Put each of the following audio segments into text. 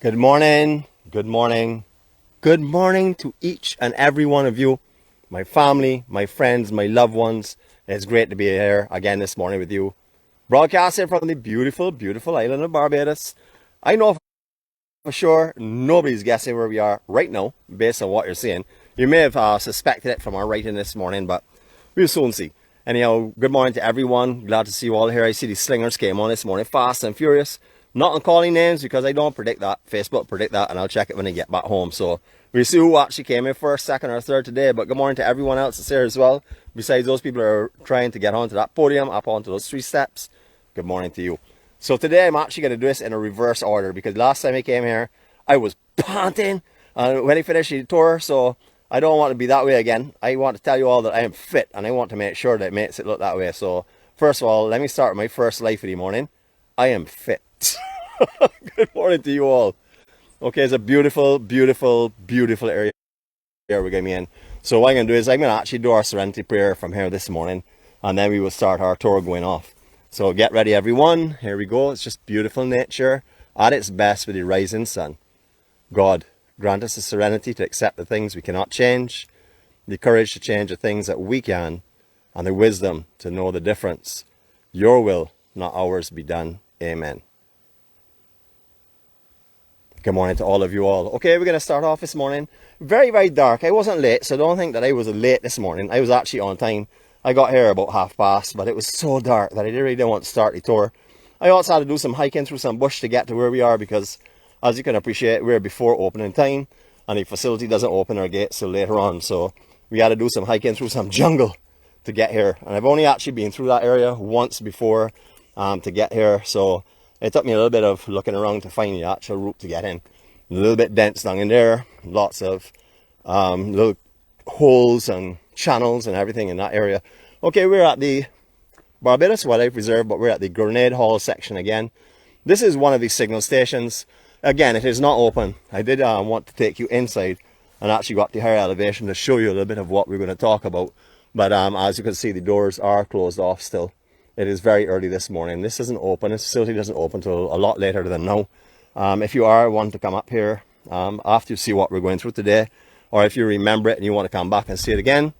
Good morning, good morning, good morning to each and every one of you, my family, my friends, my loved ones. It's great to be here again this morning with you, broadcasting from the beautiful, beautiful island of Barbados. I know for sure nobody's guessing where we are right now based on what you're seeing. You may have suspected it from our writing this morning, but we'll soon see. Anyhow, good morning to everyone. Glad to see you all here. I see the slingers came on this morning, fast and furious. Not on calling names because I don't predict that. Facebook predict that, and I'll check it when I get back home. So we'll see who actually came in first, second, or third today. But good morning to everyone else that's here as well. Besides those people who are trying to get onto that podium, up onto those 3 steps. Good morning to you. So today I'm actually going to do this in a reverse order because last time I came here, I was panting when I finished the tour. So I don't want to be that way again. I want to tell you all that I am fit, and I want to make sure that it makes it look that way. So first of all, let me start with my first life of the morning. I am fit. Good morning to you all. Okay, it's a beautiful, beautiful, beautiful area we're going to be in. So what I'm going to do is I'm going to actually do our serenity prayer from here this morning, and then we will start our tour going off. So get ready everyone. Here we go. It's just beautiful nature at its best with the rising sun. God, grant us the serenity to accept the things we cannot change, the courage to change the things that we can, and the wisdom to know the difference. Your will, not ours, be done. Amen. Good morning to all of you all. Okay, we're going to start off this morning. Very, very dark. I wasn't late, so don't think that I was late this morning. I was actually on time. I got here about past, but it was so dark that I really didn't want to start the tour. I also had to do some hiking through some bush to get to where we are because, as you can appreciate, we're before opening time, and the facility doesn't open our gates till later on. So we had to do some hiking through some jungle to get here. And I've only actually been through that area once before to get here, so it took me a little bit of looking around to find the actual route to get in. A little bit dense down in there, lots of little holes and channels and everything in that area. Okay, we're at the Barbados Wildlife Reserve, but we're at the Grenade Hall section again. This is one of the signal stations. Again, it is not open. I did want to take you inside and actually go up to higher elevation to show you a little bit of what we're going to talk about. But as you can see, the doors are closed off still. It is very early this morning. This isn't open. This facility doesn't open until a lot later than now. If you are wanting to come up here after you see what we're going through today, or if you remember it and you want to come back and see it again,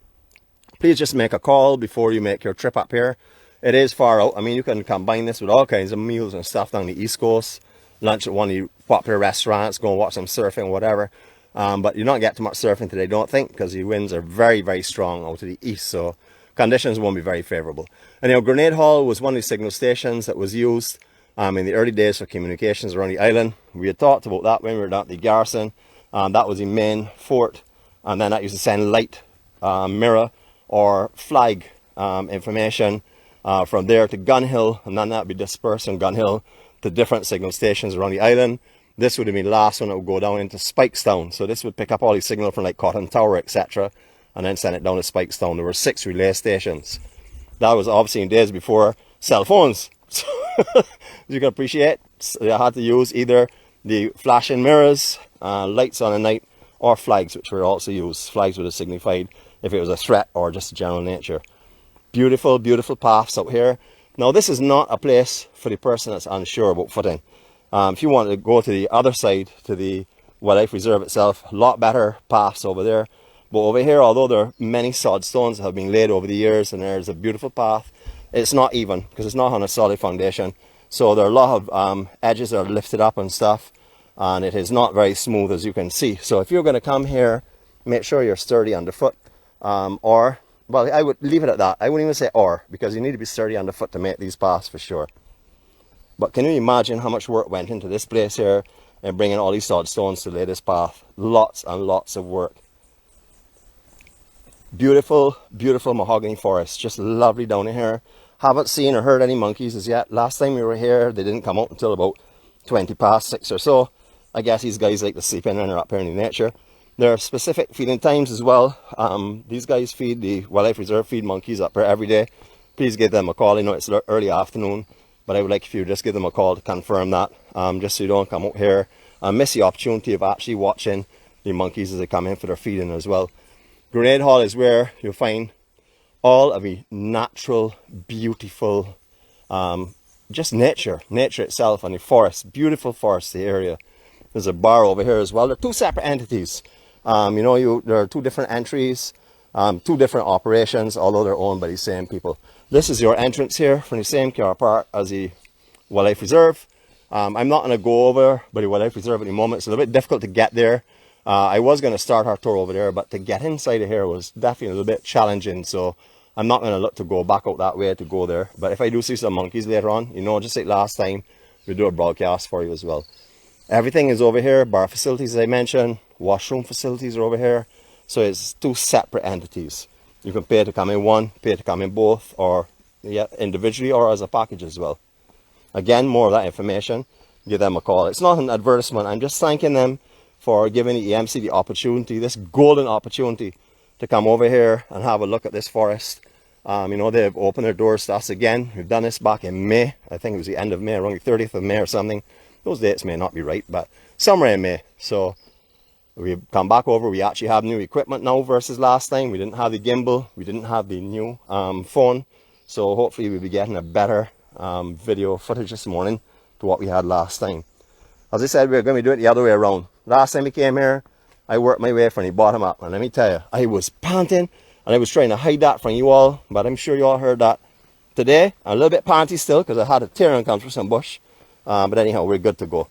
please just make a call before you make your trip up here. It is far out. I mean, you can combine this with all kinds of meals and stuff down the East Coast, lunch at one of the popular restaurants, go and watch some surfing, whatever. But you don't get too much surfing today, don't think, because the winds are very, very strong out to the east. So conditions won't be very favorable. And Grenade Hall was one of the signal stations that was used in the early days for communications around the island. We had talked about that when we were at the garrison. That was the main fort, and then that used to send light, mirror, or flag information from there to Gun Hill, and then that would be dispersed from Gun Hill to different signal stations around the island. This would have been the last one that would go down into Spikestown. So this would pick up all the signal from like Cotton Tower, etc., and then send it down to Spikestown. There were 6 relay stations. That was obviously in days before cell phones. So, as you can appreciate, they had to use either the flashing mirrors, lights on at night, or flags, which were also used. Flags would have signified if it was a threat or just general nature. Beautiful, beautiful paths out here. Now, this is not a place for the person that's unsure about footing. If you want to go to the other side, to the Wildlife Reserve itself, a lot better paths over there. But over here, although there are many sod stones that have been laid over the years, and there's a beautiful path, it's not even because it's not on a solid foundation. So there are a lot of edges that are lifted up and stuff, and it is not very smooth, as you can see. So if you're going to come here, make sure you're sturdy underfoot, or, well, I would leave it at that. I wouldn't even say or, because you need to be sturdy underfoot to make these paths for sure. But can you imagine how much work went into this place here and bringing all these sod stones to lay this path? Lots and lots of work. Beautiful, beautiful mahogany forest. Just lovely down in here. Haven't seen or heard any monkeys as yet. Last time we were here, they didn't come out until about 6:20 or so. I guess these guys like to sleep in and are up here in the nature. There are specific feeding times as well. These guys feed, the Wildlife Reserve feed monkeys up here every day. Please give them a call. I know it's early afternoon, but I would like if you just give them a call to confirm that, just so you don't come out here and miss the opportunity of actually watching the monkeys as they come in for their feeding as well. Grenade Hall is where you'll find all of the natural, beautiful, just nature itself, and the forest, beautiful forest, the area. There's a bar over here as well. They're two separate entities. You know, there are two different entries, two different operations, although they're owned by the same people. This is your entrance here from the same car park as the wildlife reserve. I'm not going to go over by the wildlife reserve at the moment. It's a little bit difficult to get there. I was going to start our tour over there, but to get inside of here was definitely a little bit challenging. So I'm not going to look to go back out that way to go there. But if I do see some monkeys later on, you know, just like last time, we'll do a broadcast for you as well. Everything is over here. Bar facilities, as I mentioned. Washroom facilities are over here. So it's two separate entities. You can pay to come in one, pay to come in both, or yeah, individually or as a package as well. Again, more of that information, give them a call. It's not an advertisement. I'm just thanking them for giving the EMC the opportunity, this golden opportunity, to come over here and have a look at this forest. You know, they've opened their doors to us again. We've done this back in May. I think it was the end of May, around the 30th of May or something. Those dates may not be right, but somewhere in May. So we've come back over. We actually have new equipment now versus last time. We didn't have the gimbal. We didn't have the new phone. So hopefully we'll be getting a better video footage this morning to what we had last time. As I said, we're going to do it the other way around. Last time we came here, I worked my way from the bottom up, and let me tell you, I was panting and I was trying to hide that from you all, but I'm sure you all heard that. Today I'm a little bit panty still because I had a tear and come through some bush, but anyhow, we're good to go.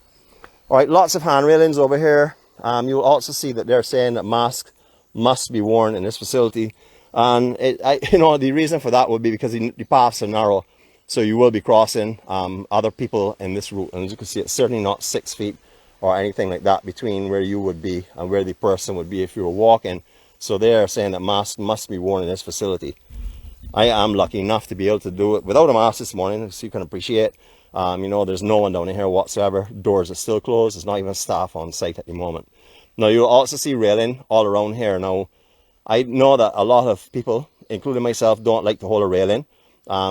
All right, lots of hand railings over here. You'll also see that they're saying that masks must be worn in this facility, and you know, the reason for that would be because the paths are narrow. So you will be crossing other people in this route. And as you can see, it's certainly not 6 feet or anything like that between where you would be and where the person would be if you were walking. So they are saying that masks must be worn in this facility. I am lucky enough to be able to do it without a mask this morning, so you can appreciate. You know, there's no one down in here whatsoever. Doors are still closed. There's not even staff on site at the moment. Now, you'll also see railing all around here. Now, I know that a lot of people, including myself, don't like to hold a railing.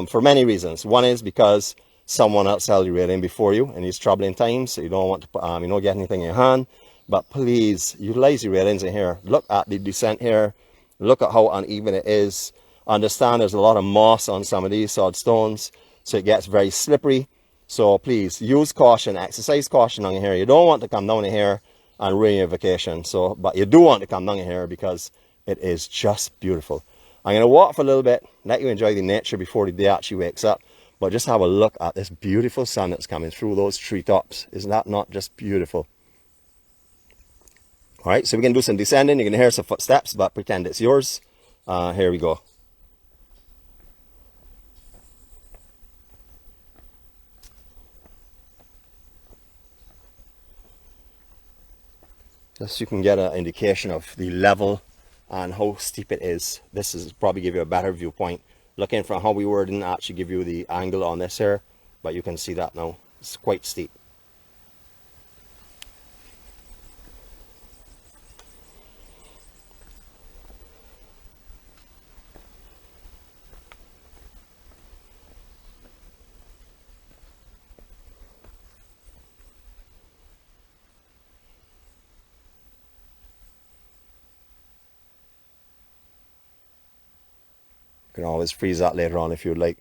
For many reasons. One is because someone else held the railing before you in these troubling times, so you don't want to you know, get anything in your hand. But please utilize the railings in here. Look at the descent here. Look at how uneven it is. Understand there's a lot of moss on some of these sod stones, so it gets very slippery. So please use caution, exercise caution on here. You don't want to come down in here and ruin your vacation. So, but you do want to come down in here because it is just beautiful. I'm going to walk for a little bit, let you enjoy the nature before the day actually wakes up. But just have a look at this beautiful sun that's coming through those treetops. Isn't that not just beautiful? All right, so we can do some descending. You're going to hear some footsteps, but pretend it's yours. Here we go. Just so you can get an indication of the level and how steep it is. This is probably give you a better viewpoint. Looking from how we were didn't actually give you the angle on this here, but you can see that now. It's quite steep. You can always freeze that later on if you'd like.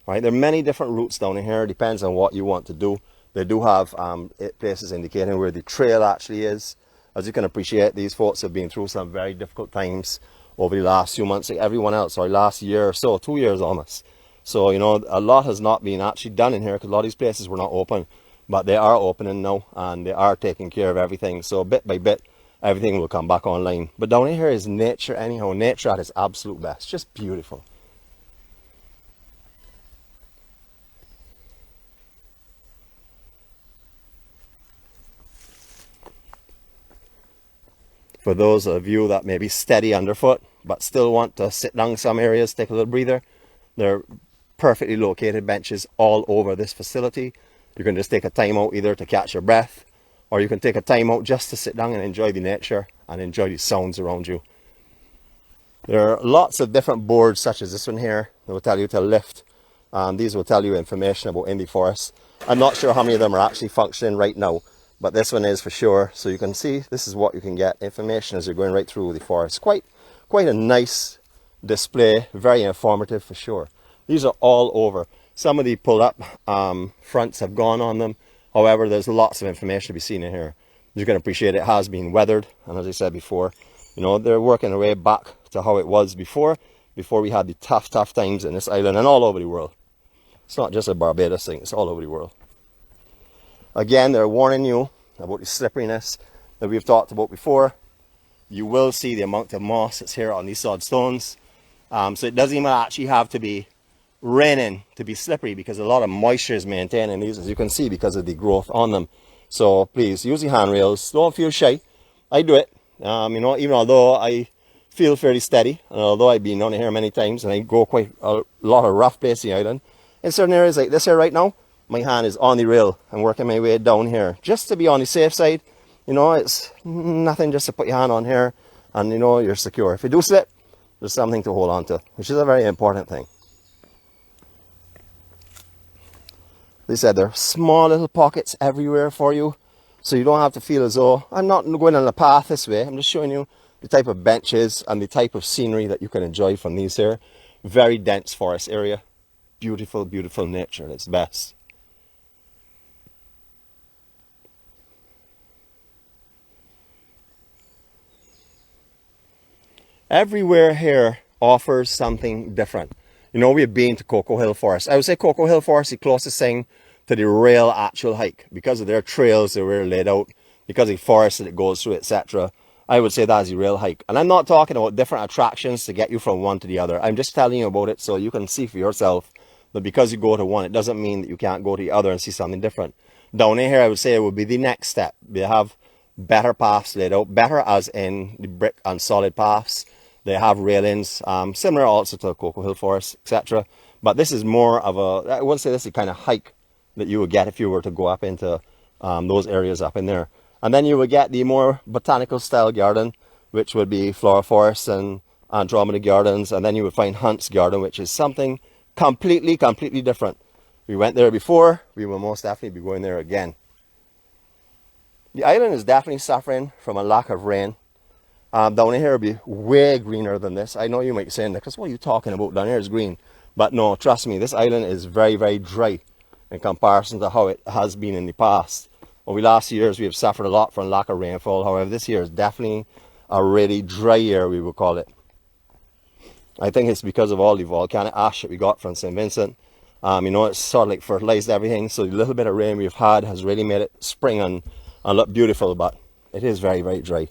All right, there are many different routes down in here. Depends on what you want to do. They do have places indicating where the trail actually is. As you can appreciate, these folks have been through some very difficult times over the last few months, like everyone else, or last year or so, 2 years almost. So, you know, a lot has not been actually done in here because a lot of these places were not open, but they are opening now and they are taking care of everything. So bit by bit, everything will come back online. But down in here is nature anyhow. Nature at its absolute best. Just beautiful. For those of you that may be steady underfoot, but still want to sit down some areas, take a little breather, there are perfectly located benches all over this facility. You can just take a time out either to catch your breath, or you can take a time out just to sit down and enjoy the nature and enjoy the sounds around you. There are lots of different boards such as this one here that will tell you to lift. These will tell you information about in the forest. I'm not sure how many of them are actually functioning right now, but this one is for sure. So you can see this is what you can get information as you're going right through the forest. Quite a nice display, very informative for sure. These are all over. Some of the pull up fronts have gone on them. However, there's lots of information to be seen in here. You can appreciate it has been weathered, and as I said before, you know, they're working their way back to how it was before we had the tough times in this island and all over the world. It's not just a Barbados thing, it's all over the world. Again, they're warning you about the slipperiness that we've talked about before. You will see the amount of moss that's here on these sod stones. So it doesn't even actually have to be raining to be slippery, because a lot of moisture is maintained in these, as you can see, because of the growth on them. So please use the handrails. Don't feel shy. I do it. You know, even although I feel fairly steady, and although I've been on here many times and I go quite a lot of rough places in the island, in certain areas like this here right now, my hand is on the rail and working my way down here just to be on the safe side. You know, it's nothing just to put your hand on here and you know you're secure. If you do slip, there's something to hold on to, which is a very important thing. They said there are small little pockets everywhere for you, so you don't have to feel as though I'm not going on a path this way. I'm just showing you the type of benches and the type of scenery that you can enjoy from these here. Very dense forest area. Beautiful, beautiful nature at its best. Everywhere here offers something different. You know, we've been to Cocoa Hill Forest. I would say Cocoa Hill Forest is the closest thing to the real actual hike, because of their trails that were laid out, because of the forest that it goes through, etc. I would say that's the real hike. And I'm not talking about different attractions to get you from one to the other. I'm just telling you about it so you can see for yourself that because you go to one, it doesn't mean that you can't go to the other and see something different. Down here, I would say it would be the next step. They have better paths laid out, better as in the brick and solid paths. They have railings, similar also to Cocoa Hill Forest, etc. But this is more of a, I wouldn't say this is the kind of hike that you would get if you were to go up into those areas up in there. And then you would get the more botanical style garden, which would be Flora Forest and Andromeda Gardens. And then you would find Hunt's Garden, which is something completely different. We went there before, we will most definitely be going there again. The island is definitely suffering from a lack of rain. Down here will be way greener than this. I know you might be saying, Nicholas, what are you talking about? Down here is green. But no, trust me, this island is very dry in comparison to how it has been in the past. Over the last years, we have suffered a lot from lack of rainfall. However, this year is definitely a really dry year, we would call it. I think it's because of all the volcanic ash that we got from St. Vincent. You know, it's sort of like fertilized everything. So the little bit of rain we've had has really made it spring and look beautiful. But it is very dry.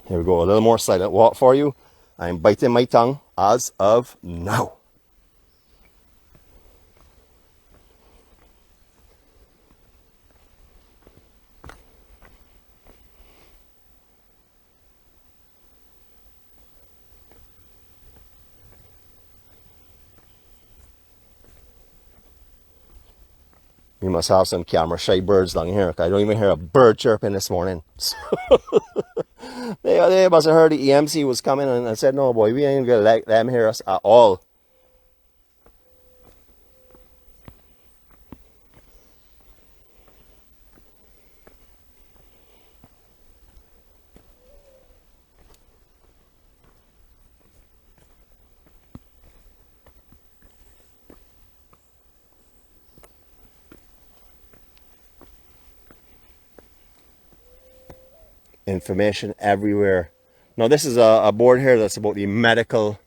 Here we go, a little more silent walk for you. I'm biting my tongue as of now. We must have some camera shy birds down here. I don't even hear a bird chirping this morning. They must have heard the EMC was coming and I said, no boy, we ain't gonna let them hear us at all. Information everywhere. Now this is a board here that's about the medical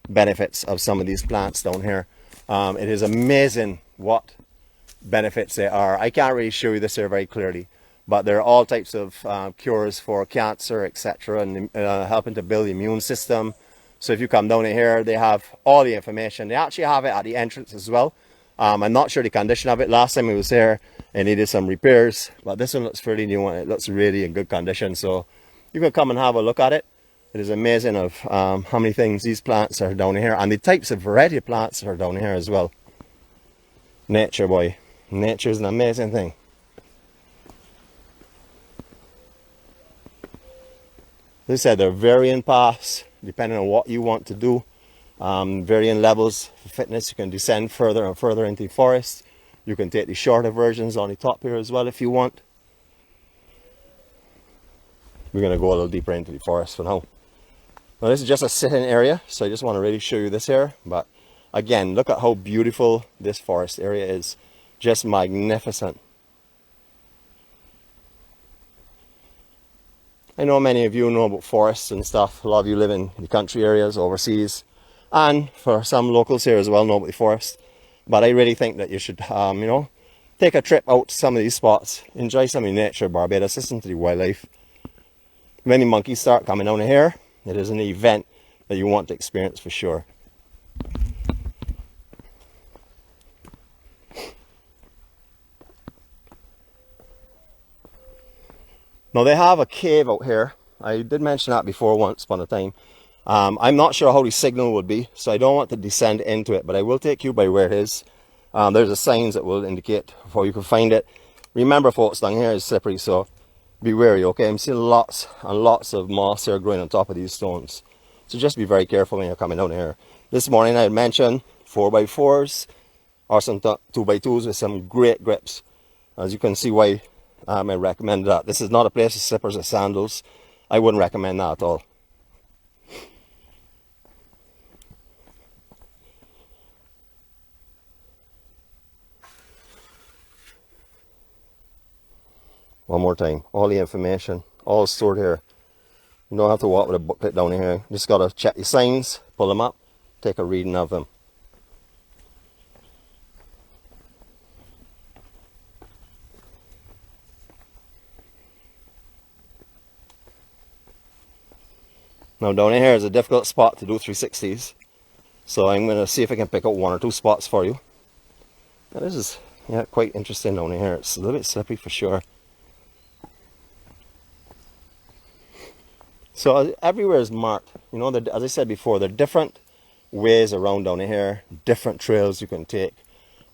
benefits of some of these plants down here. It is amazing what benefits they are. I can't really show you this here very clearly, but there are all types of cures for cancer, etc., and helping to build the immune system. So if you come down here, they have all the information. They actually have it at the entrance as well. I'm not sure the condition of it. Last time I was there, it needed some repairs, but this one looks fairly new and it looks really in good condition. So you can come and have a look at it. It is amazing of how many things these plants are down here, and the types of variety of plants are down here as well. Nature, boy. Nature is an amazing thing. As I said, there are varying paths depending on what you want to do. Varying levels for fitness. You can descend further and further into the forest. You can take the shorter versions on the top here as well if you want. We're going to go a little deeper into the forest for now. Now this is just a sitting area, so I just want to really show you this here. But again, look at how beautiful this forest area is. Just magnificent. I know many of you know about forests and stuff. A lot of you live in the country areas, overseas. And for some locals here as well know about the forest. But I really think that you should, you know, take a trip out to some of these spots. Enjoy some of the nature of Barbados. Listen to the wildlife. When the monkeys start coming down here, it is an event that you want to experience for sure. Now they have a cave out here. I did mention that before once upon a time. I'm not sure how the signal would be, so I don't want to descend into it, but I will take you by where it is. There's a signs that will indicate how you can find it. Remember folks, down here is slippery, so be wary, okay? I'm seeing lots and lots of moss here growing on top of these stones. So just be very careful when you're coming down here. This morning I had mentioned 4x4s or some 2x2s with some great grips. As you can see why I recommend that. This is not a place for slippers or sandals. I wouldn't recommend that at all. One more time, all the information, all stored here. You don't have to walk with a booklet down here. You just got to check your signs, pull them up, take a reading of them. Now down in here is a difficult spot to do 360s. So I'm going to see if I can pick out one or two spots for you. Now this is quite interesting down in here. It's a little bit slippery for sure. So everywhere is marked. You know, as I said before, there are different ways around down here, different trails you can take,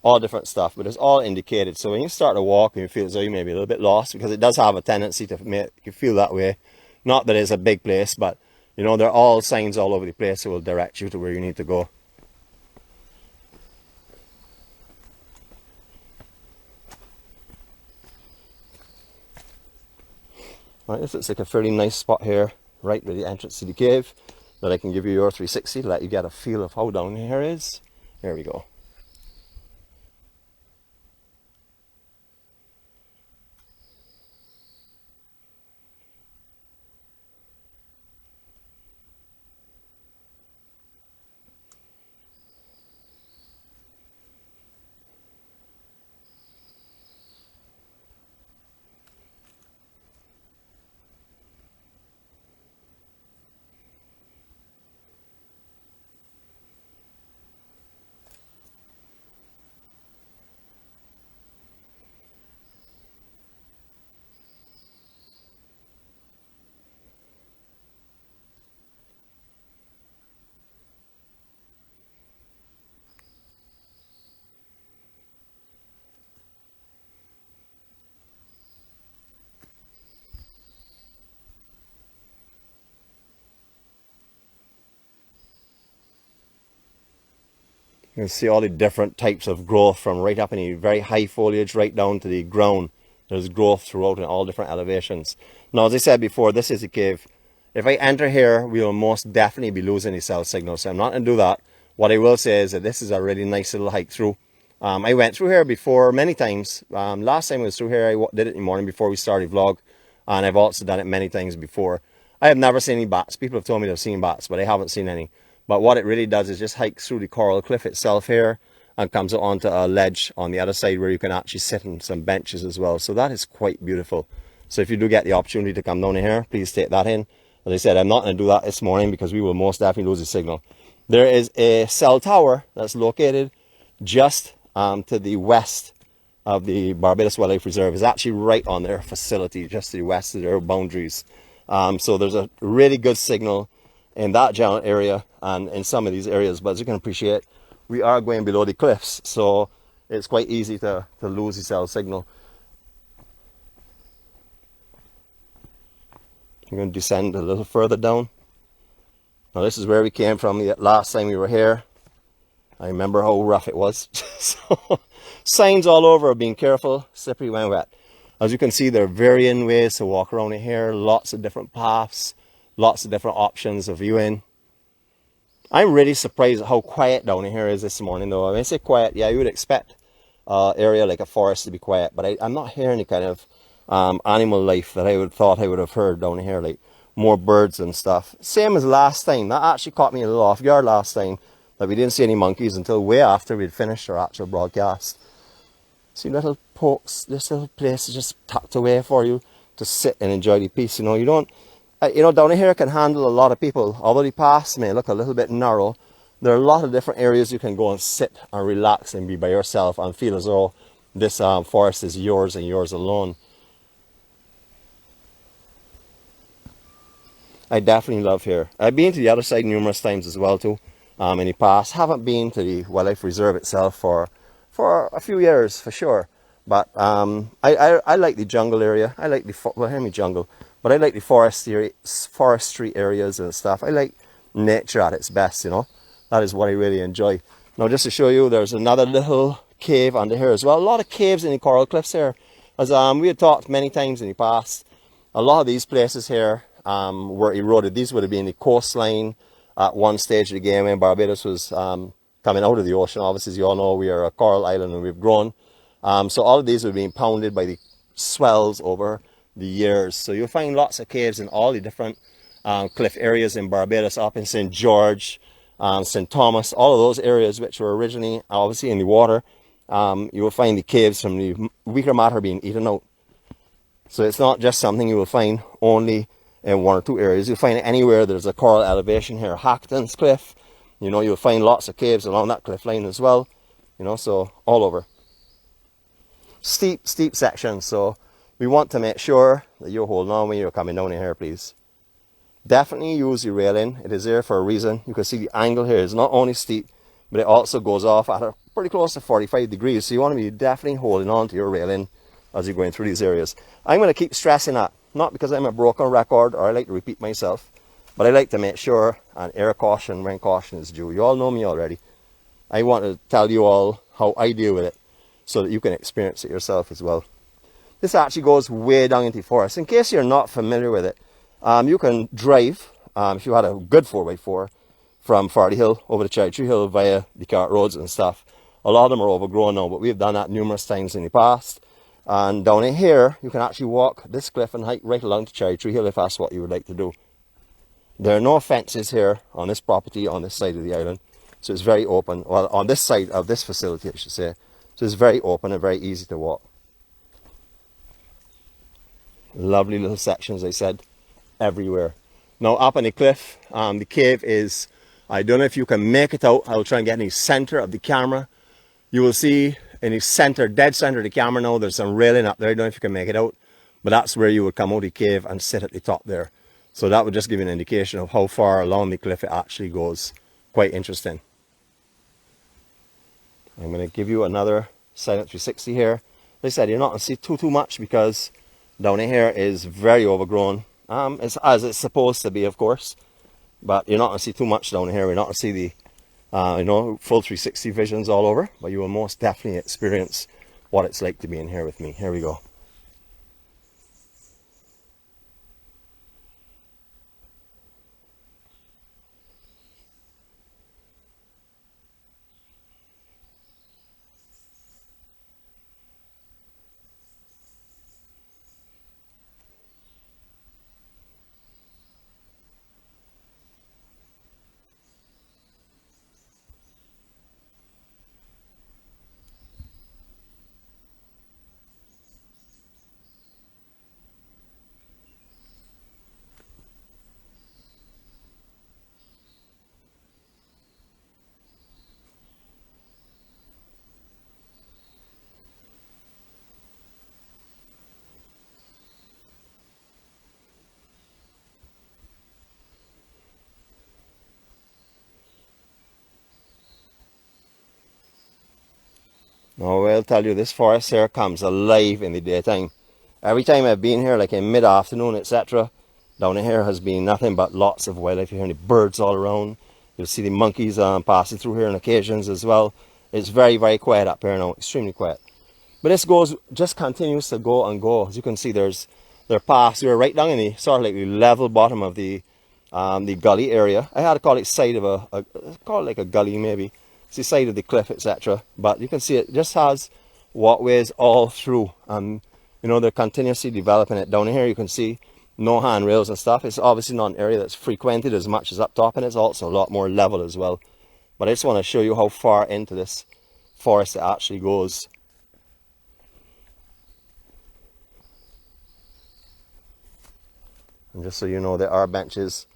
all different stuff, but it's all indicated. So when you start to walk and you feel as though you may be a little bit lost, because it does have a tendency to make you feel that way. Not that it's a big place, but you know, there are all signs all over the place that will direct you to where you need to go. Right, this looks like a fairly nice spot here, right by the entrance to the cave, that I can give you your 360 to let you get a feel of how down here is. There we go. You can see all the different types of growth from right up in the very high foliage right down to the ground. There's growth throughout in all different elevations. Now, as I said before, this is a cave. If I enter here, we will most definitely be losing the cell signal, so I'm not going to do that. What I will say is that this is a really nice little hike through. I went through here before many times. Last time I was through here, I did it in the morning before we started the vlog, and I've also done it many times before. I have never seen any bats. People have told me they've seen bats, but I haven't seen any. But what it really does is just hike through the coral cliff itself here and comes onto a ledge on the other side where you can actually sit on some benches as well. So that is quite beautiful. So if you do get the opportunity to come down here, please take that in. As I said, I'm not going to do that this morning because we will most definitely lose the signal. There is a cell tower that's located just to the west of the Barbados Wildlife Reserve. It's actually right on their facility, just to the west of their boundaries. So there's a really good signal in that general area and in some of these areas, but as you can appreciate, we are going below the cliffs, so it's quite easy to lose the cell signal. I'm going to descend a little further down. Now this is where we came from the last time we were here. I remember how rough it was. So signs all over, being careful, slippery when wet. As you can see, there are varying ways to walk around in here, lots of different paths, lots of different options of viewing. I'm really surprised at how quiet down here is this morning though. When I say quiet, yeah, you would expect area like a forest to be quiet, but I'm not hearing any kind of animal life that I would thought I would have heard down here, like more birds and stuff. Same as last time. That actually caught me a little off guard last time, that we didn't see any monkeys until way after we'd finished our actual broadcast. See little pokes, this little place is just tucked away for you to sit and enjoy the peace. You know, you don't, down here can handle a lot of people. Although the paths may look a little bit narrow, there are a lot of different areas you can go and sit and relax and be by yourself and feel as though this forest is yours and yours alone. I definitely love here. I've been to the other side numerous times as well too, in the past. Haven't been to the wildlife reserve itself for a few years for sure. But I like the jungle area. I like the, well, hear me jungle, but I like the forestry areas and stuff. I like nature at its best, you know. That is what I really enjoy. Now just to show you, there's another little cave under here as well. A lot of caves in the coral cliffs here. As we had talked many times in the past, a lot of these places here were eroded. These would have been the coastline at one stage of the game when Barbados was coming out of the ocean. Obviously, as you all know, we are a coral island and we've grown. So all of these have been pounded by the swells over the years. So you'll find lots of caves in all the different cliff areas in Barbados, up in St. George, St. Thomas, all of those areas which were originally obviously in the water. You will find the caves from the weaker matter being eaten out. So it's not just something you will find only in one or two areas. You'll find it anywhere there's a coral elevation here. Hackton's Cliff, you know, you'll find lots of caves along that cliff line as well, you know, so all over. Steep sections, so we want to make sure that you're holding on when you're coming down in here, please. Definitely use your railing. It is there for a reason. You can see the angle here is not only steep, but it also goes off at a pretty close to 45 degrees. So you want to be definitely holding on to your railing as you're going through these areas. I'm going to keep stressing that, not because I'm a broken record or I like to repeat myself, but I like to make sure and air caution when caution is due. You all know me already. I want to tell you all how I deal with it so that you can experience it yourself as well. This actually goes way down into the forest. In case you're not familiar with it, you can drive, if you had a good 4x4, from Fardy Hill over to Cherry Tree Hill via the cart roads and stuff. A lot of them are overgrown now, but we've done that numerous times in the past. And down in here, you can actually walk this cliff and hike right along to Cherry Tree Hill if that's what you would like to do. There are no fences here on this property, on this side of the island. So it's very open. Well, on this side of this facility, I should say. So it's very open and very easy to walk. Lovely little sections, I said, everywhere. Now up on the cliff, the cave is, I don't know if you can make it out. I'll try and get in the center of the camera. You will see in the center, dead center of the camera now, there's some railing up there. I don't know if you can make it out, but that's where you would come out of the cave and sit at the top there. So that would just give you an indication of how far along the cliff it actually goes. Quite interesting. I'm going to give you another silent 360 here. Like I said, you're not going to see too much because down in here is very overgrown. It's as it's supposed to be, of course. But you're not going to see too much down here. You're not going to see the full 360 visions all over. But you will most definitely experience what it's like to be in here with me. Here we go. Now I'll tell you, this forest here comes alive in the daytime. Every time I've been here, like in mid-afternoon, etc., down in here has been nothing but lots of wildlife. You're hearing the birds all around. You'll see the monkeys passing through here on occasions as well. It's very, very quiet up here now, extremely quiet. But this just continues to go and go. As you can see, there are paths. We're right down in the sort of like the level bottom of the gully area. I had to call it side of call it like a gully maybe. It's the side of the cliff, etc. But you can see it just has walkways all through. You know, they're continuously developing it. Down here you can see no handrails and stuff. It's obviously not an area that's frequented as much as up top, and it's also a lot more level as well. But I just want to show you how far into this forest it actually goes. And just so you know, there are benches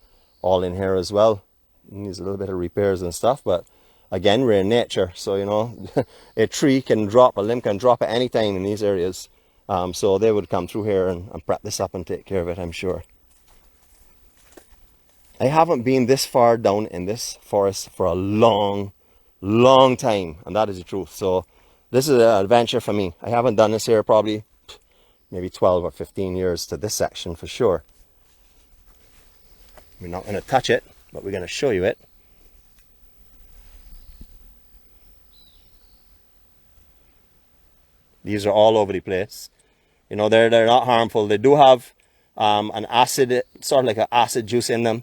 all in here as well. It needs a little bit of repairs and stuff, but again, we're in nature, so you know, a tree can drop, a limb can drop at any time in these areas. So they would come through here and prep this up and take care of it, I'm sure. I haven't been this far down in this forest for a long time, and that is the truth. So this is an adventure for me. I haven't done this here probably maybe 12 or 15 years to this section for sure. We're not going to touch it, but we're going to show you it. These are all over the place. You know, they're not harmful. They do have an acid, sort of like an acid juice in them,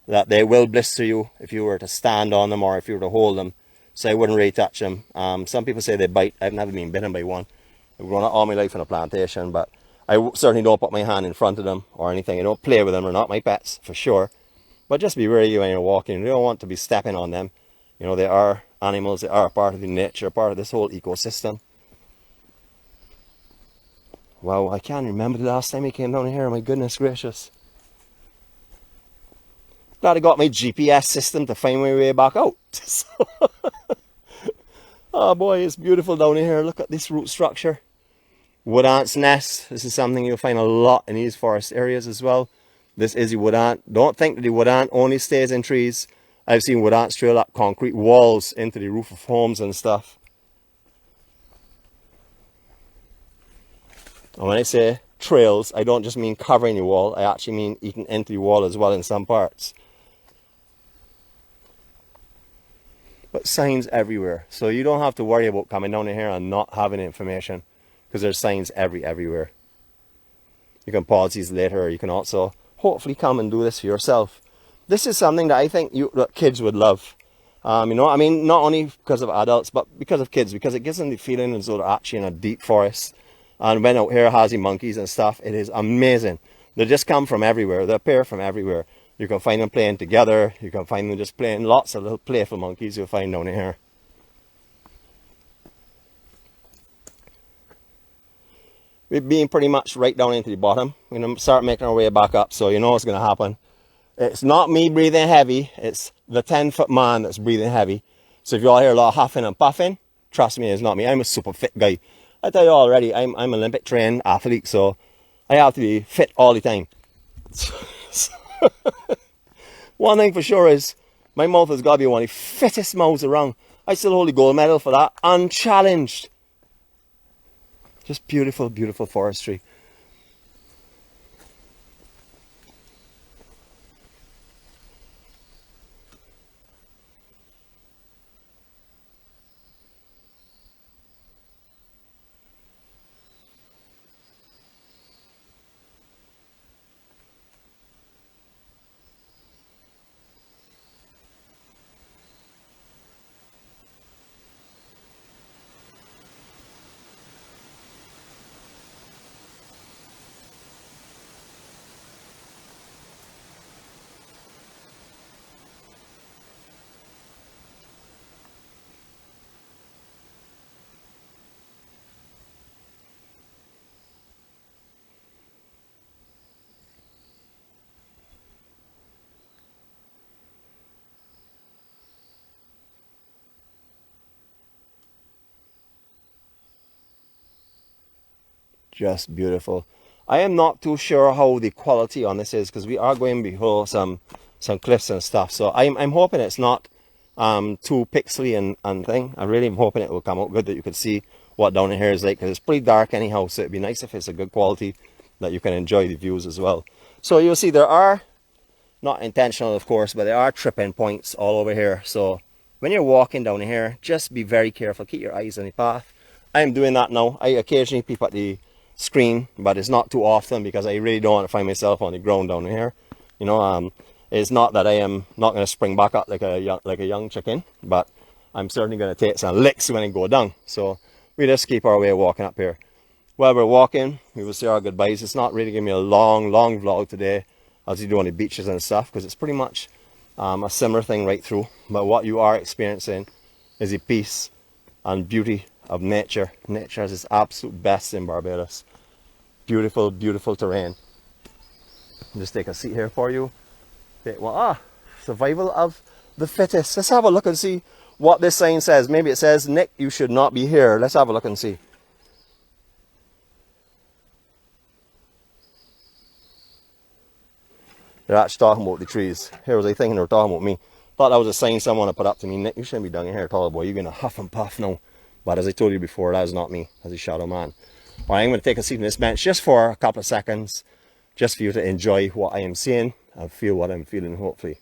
that they will blister you if you were to stand on them or if you were to hold them. So I wouldn't really touch them. Some people say they bite. I've never been bitten by one. I've grown up all my life in a plantation, but I certainly don't put my hand in front of them or anything. I don't play with them. They're not my pets, for sure. But just be wary when you're walking. You don't want to be stepping on them. You know, they are animals. They are part of the nature, part of this whole ecosystem. Wow, I can't remember the last time I came down here. My goodness gracious. Glad I got my GPS system to find my way back out. Oh boy, it's beautiful down here. Look at this root structure. Wood ant's nest. This is something you'll find a lot in these forest areas as well. This is the wood ant. Don't think that the wood ant only stays in trees. I've seen wood ants trail up concrete walls into the roof of homes and stuff. And when I say trails, I don't just mean covering the wall. I actually mean eating into the wall as well in some parts. But signs everywhere. So you don't have to worry about coming down here and not having information, because there's signs everywhere. You can pause these later, or you can also hopefully come and do this for yourself. This is something that I think that kids would love. You know, I mean, not only because of adults, but because of kids, because it gives them the feeling as though they're actually in a deep forest. And when out here has the monkeys and stuff, it is amazing. They just come from everywhere. They appear from everywhere. You can find them playing together. You can find them just playing. Lots of little playful monkeys you'll find down here. We've been pretty much right down into the bottom. We're going to start making our way back up, so you know what's going to happen. It's not me breathing heavy. It's the 10-foot man that's breathing heavy. So if you all hear a lot of huffing and puffing, trust me, it's not me. I'm a super fit guy. I tell you already, I'm an Olympic trained athlete, so I have to be fit all the time. One thing for sure is, my mouth has got to be one of the fittest mouths around. I still hold the gold medal for that, unchallenged. Just beautiful, beautiful forestry. Just beautiful. I am not too sure how the quality on this is, because we are going below some cliffs and stuff. So I'm hoping it's not too pixely and thing. I really am hoping it will come out good, that you could see what down here is like, because it's pretty dark anyhow. So it'd be nice if it's a good quality that you can enjoy the views as well. So you'll see there are, not intentional of course, but there are tripping points all over here. So when you're walking down here, just be very careful. Keep your eyes on the path. I'm doing that now. I occasionally peep at the screen, but it's not too often, because I really don't want to find myself on the ground down here. You know, it's not that I am not going to spring back up like a young chicken, but I'm certainly going to take some licks when I go down. So we just keep our way walking up here. while we're walking, we will say our goodbyes. It's not really going to be a long vlog today as you do on the beaches and stuff, because it's pretty much a similar thing right through. But what you are experiencing is the peace and beauty of nature. Nature is its absolute best in Barbados. Beautiful, beautiful terrain. I'll just take a seat here for you. Okay, well, survival of the fittest. Let's have a look and see what this sign says. Maybe it says, Nick, you should not be here. Let's have a look and see. They're actually talking about the trees. Here was I thinking they were talking about me. Thought that was a sign someone had put up to me. Nick, you shouldn't be down here at all, boy. You're going to huff and puff now. But as I told you before, that is not me as a shadow man. Well, I'm going to take a seat on this bench just for a couple of seconds, just for you to enjoy what I am seeing and feel what I'm feeling, hopefully.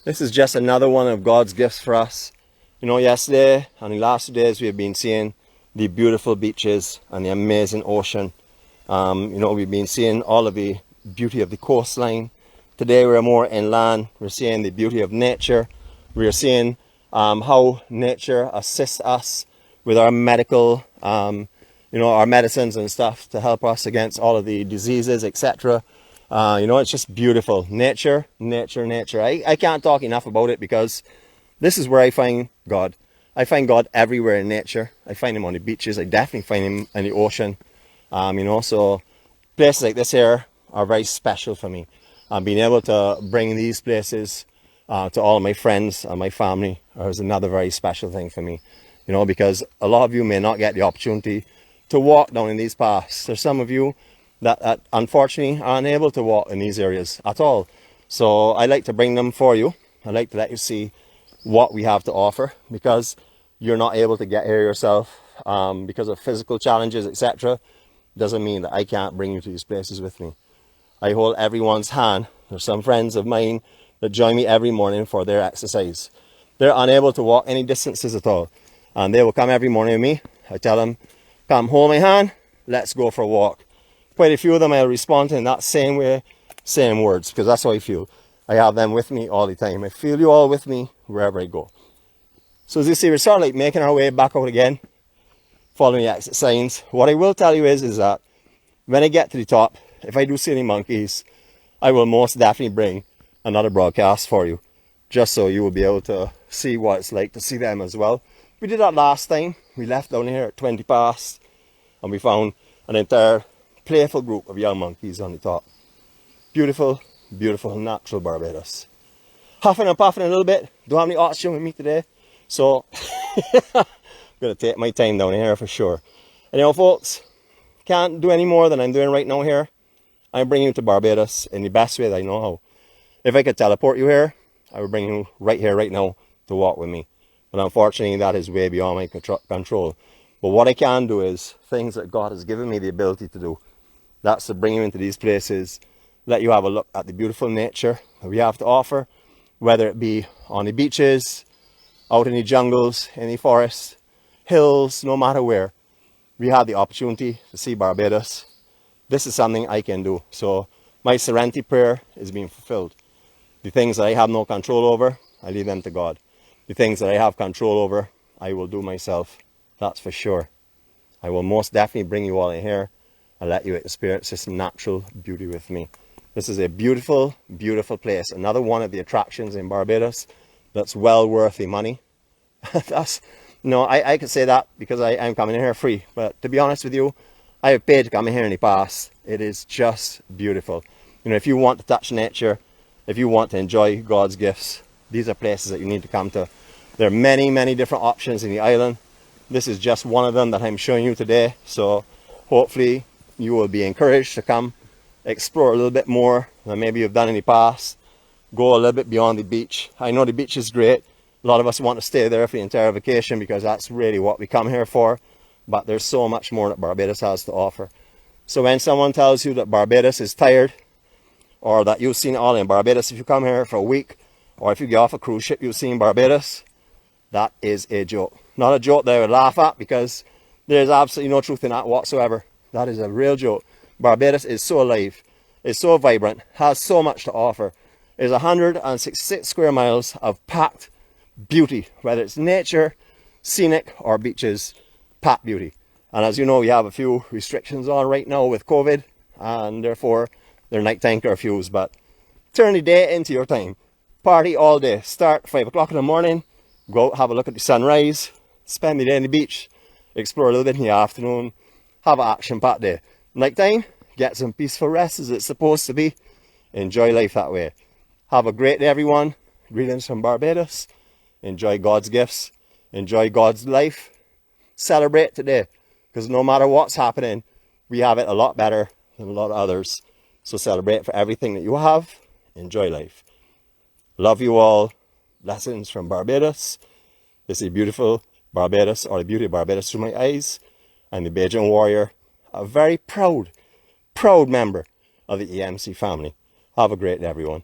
This is just another one of God's gifts for us. You know, yesterday and the last 2 days we have been seeing the beautiful beaches and the amazing ocean. You know, we've been seeing all of the beauty of the coastline. Today we're more inland. We're seeing the beauty of nature. We're seeing how nature assists us with our medical, you know, our medicines and stuff to help us against all of the diseases, etc. You know, it's just beautiful. Nature, nature, nature. I can't talk enough about it, because this is where I find God. I find God everywhere in nature. I find him on the beaches. I definitely find him in the ocean. You know, so places like this here are very special for me. Being able to bring these places to all of my friends and my family is another very special thing for me. You know, because a lot of you may not get the opportunity to walk down in these paths. There's some of you that unfortunately are unable to walk in these areas at all. So I like to bring them for you. I like to let you see what we have to offer, because you're not able to get here yourself because of physical challenges, etc. Doesn't mean that I can't bring you to these places with me. I hold everyone's hand. There's some friends of mine that join me every morning for their exercise. They're unable to walk any distances at all, and they will come every morning with me. I tell them, come hold my hand, let's go for a walk. Quite a few of them I'll respond to in that same way, same words, because that's how I feel. I have them with me all the time. I feel you all with me wherever I go. So as you see, we're sort of like making our way back out again, following the exit signs. What I will tell you is that when I get to the top, if I do see any monkeys, I will most definitely bring another broadcast for you, just so you will be able to see what it's like to see them as well. We did that last time. We left down here at 20 past, and we found an entire playful group of young monkeys on the top. Beautiful, beautiful, natural Barbados. Huffing and puffing a little bit. Don't have any oxygen with me today, so I'm going to take my time down here for sure. And you know, folks, can't do any more than I'm doing right now here. I'm bringing you to Barbados in the best way that I know how. If I could teleport you here, I would bring you right here, right now, to walk with me. But unfortunately, that is way beyond my control. But what I can do is things that God has given me the ability to do. That's to bring you into these places, let you have a look at the beautiful nature that we have to offer, whether it be on the beaches, out in the jungles, in the forests, hills, no matter where. We have the opportunity to see Barbados. This is something I can do. So my serenity prayer is being fulfilled. The things that I have no control over, I leave them to God. The things that I have control over, I will do myself. That's for sure. I will most definitely bring you all in here and let you experience this natural beauty with me. This is a beautiful, beautiful place. Another one of the attractions in Barbados that's well worth the money. That's, no, I could say that because I'm coming in here free. But to be honest with you, I have paid to come in here in the past. It is just beautiful. You know, if you want to touch nature, if you want to enjoy God's gifts, these are places that you need to come to. There are many, many different options in the island. This is just one of them that I'm showing you today. So hopefully you will be encouraged to come explore a little bit more than maybe you've done in the past. Go a little bit beyond the beach. I know the beach is great. A lot of us want to stay there for the entire vacation because that's really what we come here for. But there's so much more that Barbados has to offer. So when someone tells you that Barbados is tired, or that you've seen it all in Barbados, if you come here for a week, or if you get off a cruise ship, you've seen Barbados, That is a joke. Not a joke that I would laugh at, because there's absolutely no truth in that whatsoever. That is a real joke. Barbados is so alive, is so vibrant, has so much to offer. There's 166 square miles of packed beauty, whether it's nature, scenic, or beaches, packed beauty. And as you know, we have a few restrictions on right now with COVID, and therefore they're nighttime curfews. But turn the day into your time. Party all day. Start 5 o'clock in the morning, go out, have a look at the sunrise, spend the day on the beach, explore a little bit in the afternoon, have an action-packed day. Nighttime, get some peaceful rest as it's supposed to be. Enjoy life that way. Have a great day, everyone. Greetings from Barbados. Enjoy God's gifts. Enjoy God's life. Celebrate today, because no matter what's happening, we have it a lot better than a lot of others. So celebrate for everything that you have. Enjoy life. Love you all. Blessings from Barbados. This is beautiful Barbados, or the beauty of Barbados through my eyes. I'm the Bajan Warrior, a very proud member of the EMC family. Have a great day, everyone.